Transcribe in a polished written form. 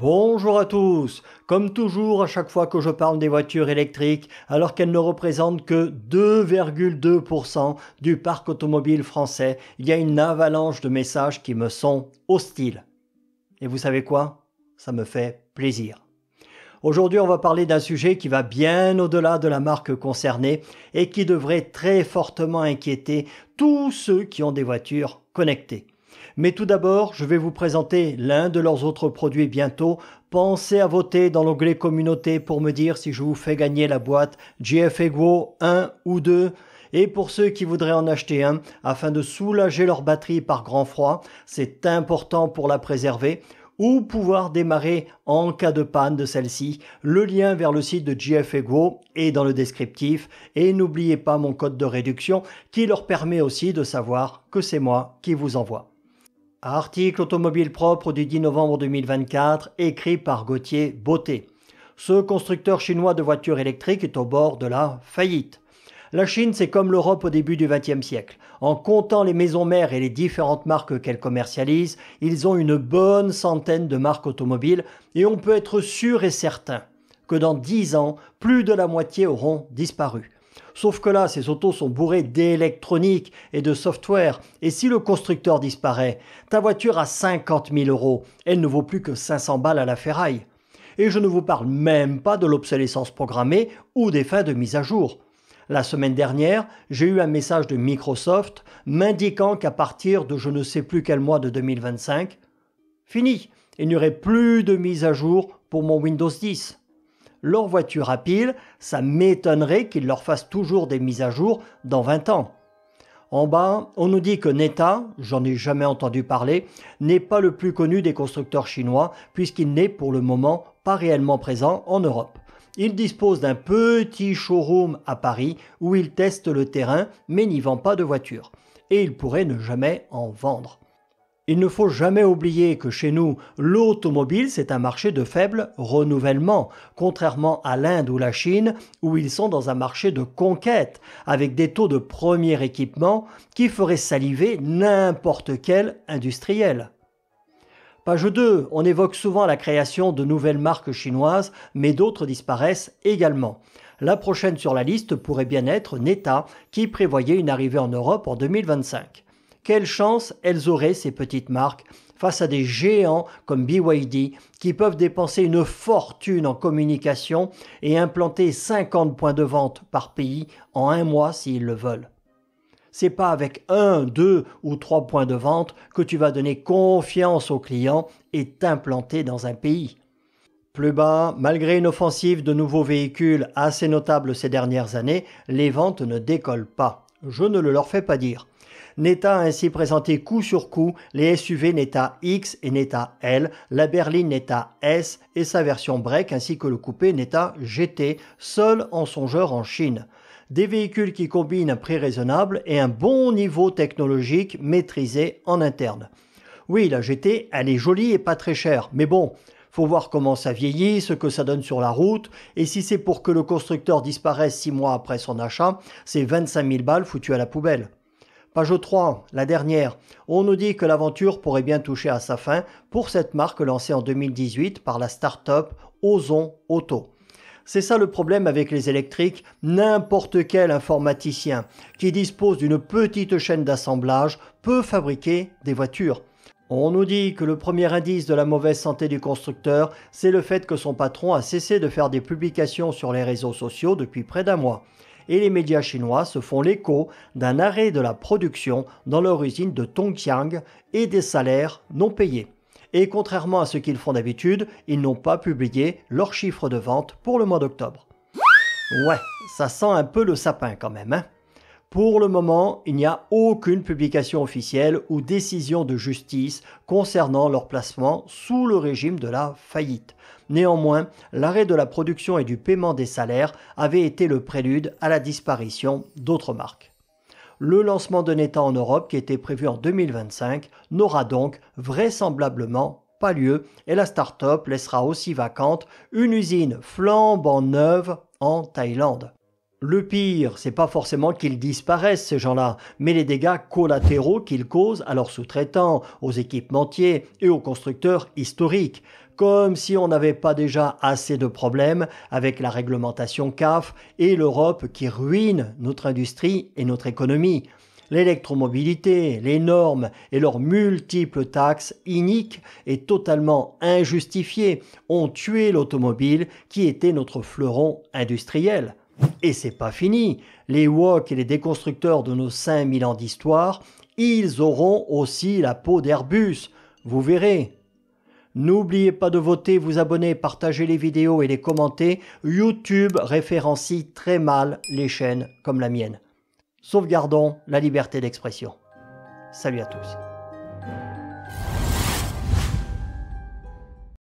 Bonjour à tous. Comme toujours, à chaque fois que je parle des voitures électriques, alors qu'elles ne représentent que 2,2% du parc automobile français, il y a une avalanche de messages qui me sont hostiles. Et vous savez quoi? Ça me fait plaisir. Aujourd'hui, on va parler d'un sujet qui va bien au-delà de la marque concernée et qui devrait très fortement inquiéter tous ceux qui ont des voitures connectées. Mais tout d'abord, je vais vous présenter l'un de leurs autres produits bientôt. Pensez à voter dans l'onglet communauté pour me dire si je vous fais gagner la boîte GF-Equo 1 ou 2. Et pour ceux qui voudraient en acheter un, afin de soulager leur batterie par grand froid, c'est important pour la préserver, ou pouvoir démarrer en cas de panne de celle-ci. Le lien vers le site de GF-Equo est dans le descriptif. Et n'oubliez pas mon code de réduction qui leur permet aussi de savoir que c'est moi qui vous envoie. Article automobile propre du 10 novembre 2024, écrit par Gauthier Beauté. Ce constructeur chinois de voitures électriques est au bord de la faillite. La Chine, c'est comme l'Europe au début du XXe siècle. En comptant les maisons mères et les différentes marques qu'elle commercialise, ils ont une bonne centaine de marques automobiles et on peut être sûr et certain que dans 10 ans, plus de la moitié auront disparu. Sauf que là, ces autos sont bourrées d'électronique et de software. Et si le constructeur disparaît, ta voiture a 50 000 €. Elle ne vaut plus que 500 balles à la ferraille. Et je ne vous parle même pas de l'obsolescence programmée ou des fins de mise à jour. La semaine dernière, j'ai eu un message de Microsoft m'indiquant qu'à partir de je ne sais plus quel mois de 2025, fini, il n'y aurait plus de mise à jour pour mon Windows 10. Leur voiture à pile, ça m'étonnerait qu'ils leur fassent toujours des mises à jour dans 20 ans. En bas, on nous dit que Neta, j'en ai jamais entendu parler, n'est pas le plus connu des constructeurs chinois puisqu'il n'est pour le moment pas réellement présent en Europe. Il dispose d'un petit showroom à Paris où il teste le terrain mais n'y vend pas de voitures. Et il pourrait ne jamais en vendre. Il ne faut jamais oublier que chez nous, l'automobile, c'est un marché de faible renouvellement, contrairement à l'Inde ou la Chine, où ils sont dans un marché de conquête, avec des taux de premier équipement qui feraient saliver n'importe quel industriel. Page 2, on évoque souvent la création de nouvelles marques chinoises, mais d'autres disparaissent également. La prochaine sur la liste pourrait bien être Neta, qui prévoyait une arrivée en Europe en 2025. Quelle chance elles auraient, ces petites marques, face à des géants comme BYD qui peuvent dépenser une fortune en communication et implanter 50 points de vente par pays en un mois s'ils le veulent. C'est pas avec 1, 2 ou 3 points de vente que tu vas donner confiance aux clients et t'implanter dans un pays. Plus bas, malgré une offensive de nouveaux véhicules assez notable ces dernières années, les ventes ne décollent pas. Je ne le leur fais pas dire. Neta a ainsi présenté coup sur coup les SUV Neta X et Neta L, la berline Neta S et sa version break ainsi que le coupé Neta GT, seul en songeur en Chine. Des véhicules qui combinent un prix raisonnable et un bon niveau technologique maîtrisé en interne. Oui, la GT, elle est jolie et pas très chère, mais bon, faut voir comment ça vieillit, ce que ça donne sur la route, et si c'est pour que le constructeur disparaisse 6 mois après son achat, c'est 25 000 balles foutues à la poubelle. Page 3, la dernière, on nous dit que l'aventure pourrait bien toucher à sa fin pour cette marque lancée en 2018 par la start-up Ozon Auto. C'est ça le problème avec les électriques, n'importe quel informaticien qui dispose d'une petite chaîne d'assemblage peut fabriquer des voitures. On nous dit que le premier indice de la mauvaise santé du constructeur, c'est le fait que son patron a cessé de faire des publications sur les réseaux sociaux depuis près d'un mois. Et les médias chinois se font l'écho d'un arrêt de la production dans leur usine de Tongjiang et des salaires non payés. Et contrairement à ce qu'ils font d'habitude, ils n'ont pas publié leurs chiffres de vente pour le mois d'octobre. Ouais, ça sent un peu le sapin quand même, hein. Pour le moment, il n'y a aucune publication officielle ou décision de justice concernant leur placement sous le régime de la faillite. Néanmoins, l'arrêt de la production et du paiement des salaires avait été le prélude à la disparition d'autres marques. Le lancement de Neta en Europe, qui était prévu en 2025, n'aura donc vraisemblablement pas lieu et la start-up laissera aussi vacante une usine flambant neuve en Thaïlande. Le pire, c'est pas forcément qu'ils disparaissent ces gens-là, mais les dégâts collatéraux qu'ils causent à leurs sous-traitants, aux équipementiers et aux constructeurs historiques. Comme si on n'avait pas déjà assez de problèmes avec la réglementation CAF et l'Europe qui ruine notre industrie et notre économie. L'électromobilité, les normes et leurs multiples taxes iniques et totalement injustifiées ont tué l'automobile qui était notre fleuron industriel. Et c'est pas fini. Les woks et les déconstructeurs de nos 5000 ans d'histoire, ils auront aussi la peau d'Airbus. Vous verrez. N'oubliez pas de voter, vous abonner, partager les vidéos et les commenter. YouTube référencie très mal les chaînes comme la mienne. Sauvegardons la liberté d'expression. Salut à tous.